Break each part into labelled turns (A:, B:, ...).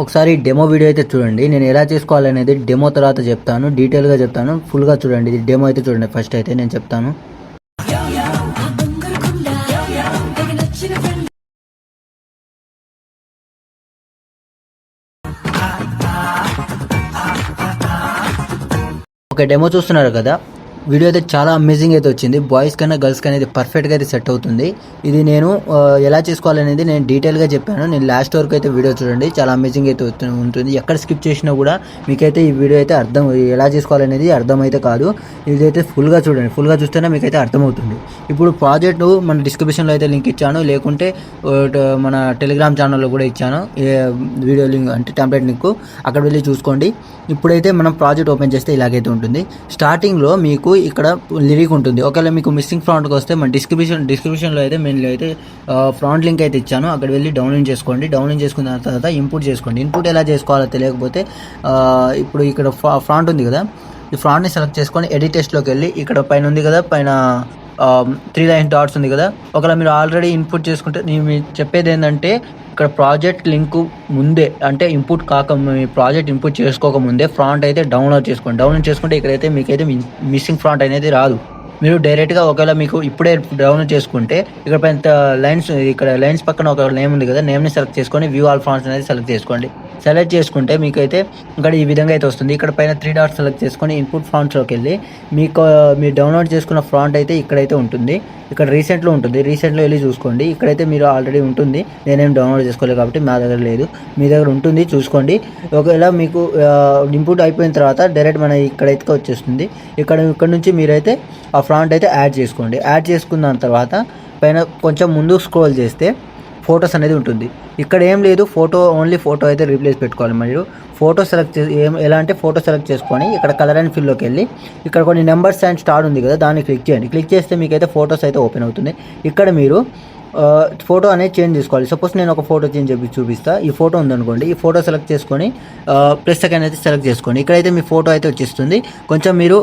A: ఒకసారి demo video అయితే చూడండి. నేను ఎలా చేసుకోవాలనేది డెమో తర్వాత చెప్తాను, డీటెయిల్గా చెప్తాను. ఫుల్గా చూడండి. ఇది డెమో అయితే చూడండి. ఫస్ట్ అయితే నేను చెప్తాను. ఒక డెమో చూస్తున్నారు కదా, వీడియో అయితే చాలా అమేజింగ్ అయితే వచ్చింది. బాయ్స్ కన్నా గర్ల్స్ కన్నా ఇది పర్ఫెక్ట్గా అయితే సెట్ అవుతుంది. ఇది నేను ఎలా చేసుకోవాలనేది నేను డీటెయిల్గా చెప్పాను. నేను లాస్ట్ వరకు అయితే వీడియో చూడండి, చాలా అమేజింగ్ అయితే ఉంటుంది. ఎక్కడ స్కిప్ చేసినా కూడా మీకైతే ఈ వీడియో అయితే ఎలా చేసుకోవాలనేది అర్థమైతే కాదు. ఇదైతే ఫుల్గా చూడండి, ఫుల్గా చూస్తేనే మీకైతే అర్థమవుతుంది. ఇప్పుడు ప్రాజెక్టు మన డిస్క్రిప్షన్లో అయితే లింక్ ఇచ్చాను, లేకుంటే మన టెలిగ్రామ్ ఛానల్లో కూడా ఇచ్చాను వీడియో లింక్, అంటే టెంప్లెట్ లింక్. అక్కడ వెళ్ళి చూసుకోండి. ఇప్పుడైతే మనం ప్రాజెక్ట్ ఓపెన్ చేస్తే ఇలాగైతే ఉంటుంది. స్టార్టింగ్లో మీకు ఇక్కడ లిరిక్ ఉంటుంది. ఒకవేళ మీకు మిస్సింగ్ ఫ్రాంట్కి వస్తే మన డిస్క్రిప్షన్లో అయితే మెయిన్లో అయితే ఫ్రాంట్ లింక్ అయితే ఇచ్చాను. అక్కడ వెళ్ళి డౌన్లోడ్ చేసుకోండి. డౌన్లోడ్ చేసుకున్న తర్వాత ఇంపుట్ చేసుకోండి. ఇంపుట్ ఎలా చేసుకోవాలో తెలియకపోతే ఇప్పుడు ఇక్కడ ఫ్రాంట్ ఉంది కదా, ఈ ఫ్రాంట్ని సెలెక్ట్ చేసుకొని ఎడిట్ టెస్ట్లోకి వెళ్ళి ఇక్కడ పైన ఉంది కదా, పైన 3 లైన్ డాట్స్ ఉంది కదా. ఒకవేళ మీరు ఆల్రెడీ ఇన్పుట్ చేసుకుంటే నేను చెప్పేది ఏంటంటే, ఇక్కడ ప్రాజెక్ట్ లింక్ ముందే, అంటే ఇంపుట్ మీ ప్రాజెక్ట్ ఇంపుట్ చేసుకోకముందే ఫ్రాంట్ అయితే డౌన్లోడ్ చేసుకోండి. డౌన్లోడ్ చేసుకుంటే ఇక్కడైతే మీకైతే మిస్సింగ్ ఫ్రాంట్ అనేది రాదు. మీరు డైరెక్ట్గా ఒకవేళ మీకు ఇప్పుడే డౌన్లోడ్ చేసుకుంటే ఇక్కడ పైన లైన్స్, ఇక్కడ లైన్స్ పక్కన ఒక నేమ్ ఉంది కదా, నేమ్ని సెలెక్ట్ చేసుకొని వ్యూ ఆల్ ఫ్రాంట్స్ అనేది సెలెక్ట్ చేసుకోండి. సెలెక్ట్ చేసుకుంటే మీకైతే ఇక్కడ ఈ విధంగా అయితే వస్తుంది. ఇక్కడ పైన 3 డాట్స్ సెలెక్ట్ చేసుకొని ఇన్పుట్ ఫ్రాంట్స్లోకి వెళ్ళి మీరు డౌన్లోడ్ చేసుకున్న ఫ్రాంట్ అయితే ఇక్కడైతే ఉంటుంది. ఇక్కడ రీసెంట్లో ఉంటుంది, రీసెంట్లో వెళ్ళి చూసుకోండి. ఇక్కడైతే మీరు ఆల్రెడీ ఉంటుంది. నేనేం డౌన్లోడ్ చేసుకోలేదు కాబట్టి మా దగ్గర లేదు, మీ దగ్గర ఉంటుంది, చూసుకోండి. ఒకవేళ మీకు ఇన్పుట్ అయిపోయిన తర్వాత డైరెక్ట్ మన ఇక్కడైతే వచ్చేస్తుంది. ఇక్కడ నుంచి మీరైతే ఆ ఫ్రాంట్ అయితే యాడ్ చేసుకోండి. యాడ్ చేసుకున్న తర్వాత పైన కొంచెం ముందు స్క్రోల్ చేస్తే ఫొటోస్ అనేది ఉంటుంది. ఇక్కడ ఏం లేదు, ఓన్లీ ఫోటో అయితే రీప్లేస్ పెట్టుకోవాలి. మీరు ఫోటో సెలెక్ట్ ఎలా అంటే ఫోటో సెలెక్ట్ చేసుకొని ఇక్కడ కలర్ అండ్ ఫిల్లోకి వెళ్ళి ఇక్కడ కొన్ని నెంబర్స్ అండ్ స్టార్ ఉంది కదా, దాన్ని క్లిక్ చేయండి. క్లిక్ చేస్తే మీకైతే ఫొటోస్ అయితే ఓపెన్ అవుతుంది. ఇక్కడ మీరు ఫోటో అనేది చేంజ్ చేసుకోవాలి. సపోజ్ నేను ఒక ఫోటో చేంజ్ చేసి చూపిస్తా. ఈ ఫోటో ఉందనుకోండి, ఈ ఫోటో సెలెక్ట్ చేసుకొని ప్లస్ సెకండ్ అయితే సెలెక్ట్ చేసుకోండి. ఇక్కడైతే మీ ఫోటో అయితే వచ్చేస్తుంది. కొంచెం మీరు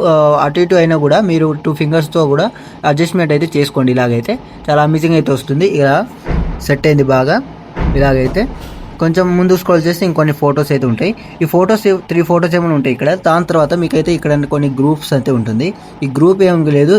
A: అటు ఇటు అయినా కూడా మీరు 2 ఫింగర్స్తో కూడా అడ్జస్ట్మెంట్ అయితే చేసుకోండి. ఇలాగైతే చాలా అమేజింగ్ అయితే వస్తుంది. ఇలా సెట్ అయింది బాగా. ఇలాగైతే కొంచెం ముందు స్క్రోల్ చేస్తే ఇంకొన్ని ఫొటోస్ అయితే ఉంటాయి. ఈ ఫొటోస్ 3 ఫొటోస్ ఏమైనా ఉంటాయి ఇక్కడ. దాని తర్వాత మీకైతే ఇక్కడ కొన్ని గ్రూప్స్ అయితే ఉంటుంది. ఈ గ్రూప్ ఏం లేదు,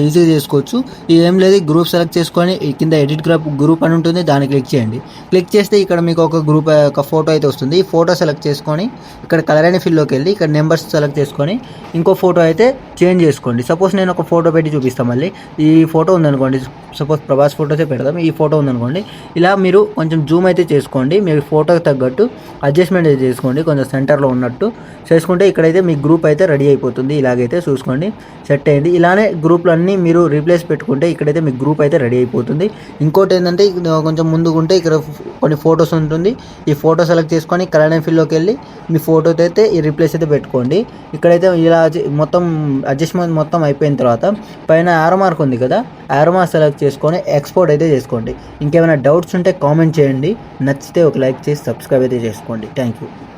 A: ఈజీ చేసుకోవచ్చు. ఏం లేదు, గ్రూప్ సెలెక్ట్ చేసుకొని కింద ఎడిట్ గ్రూప్ అని ఉంటుంది, దాన్ని క్లిక్ చేయండి. క్లిక్ చేస్తే ఇక్కడ మీకు ఒక గ్రూప్ ఒక ఫోటో అయితే వస్తుంది. ఈ ఫోటో సెలెక్ట్ చేసుకొని ఇక్కడ కలర్ అండ్ ఫిల్లోకి వెళ్ళి ఇక్కడ నెంబర్స్ సెలెక్ట్ చేసుకొని ఇంకో ఫోటో అయితే చేంజ్ చేసుకోండి. సపోజ్ నేను ఒక ఫోటో పెట్టి చూపిస్తాను. మళ్ళీ ఈ ఫోటో ఉందనుకోండి, సపోజ్ ప్రభాస్ ఫోటోసే పెడదాం. ఈ ఫోటో ఉందనుకోండి, ఇలా మీరు కొంచెం జూమ్ అయితే చేసుకోండి. మీరు ఫోటోకి తగ్గట్టు అడ్జస్ట్మెంట్ అయితే చేసుకోండి, కొంచెం సెంటర్లో ఉన్నట్టు చేసుకుంటే ఇక్కడైతే మీ గ్రూప్ అయితే రెడీ అయిపోతుంది. ఇలాగైతే చూసుకోండి, సెట్ అయింది. ఇలానే గ్రూప్లన్నీ మీరు రీప్లేస్ పెట్టుకుంటే ఇక్కడైతే మీ గ్రూప్ అయితే రెడీ అయిపోతుంది. ఇంకోటి ఏంటంటే కొంచెం ముందుకుంటే ఇక్కడ కొన్ని ఫొటోస్ ఉంటుంది. ఈ ఫోటో సెలెక్ట్ చేసుకొని కలర్ అండ్ ఫిల్లోకి వెళ్ళి మీ ఫోటోతో అయితే ఈ రీప్లేస్ అయితే పెట్టుకోండి. ఇక్కడైతే ఇలా మొత్తం అడ్జస్ట్మెంట్ మొత్తం అయిపోయిన తర్వాత పైన యారో మార్క్ ఉంది కదా, యారో మార్క్ సెలెక్ట్ చేసుకొని ఎక్స్పోర్ట్ అయితే చేసుకోండి. ఇంకేమైనా డౌట్స్ ఉంటే కామెంట్ చేయండి. నచ్చితే ఒక లైక్ చేసి సబ్స్క్రైబ్ అయితే చేసుకోండి. Thank you.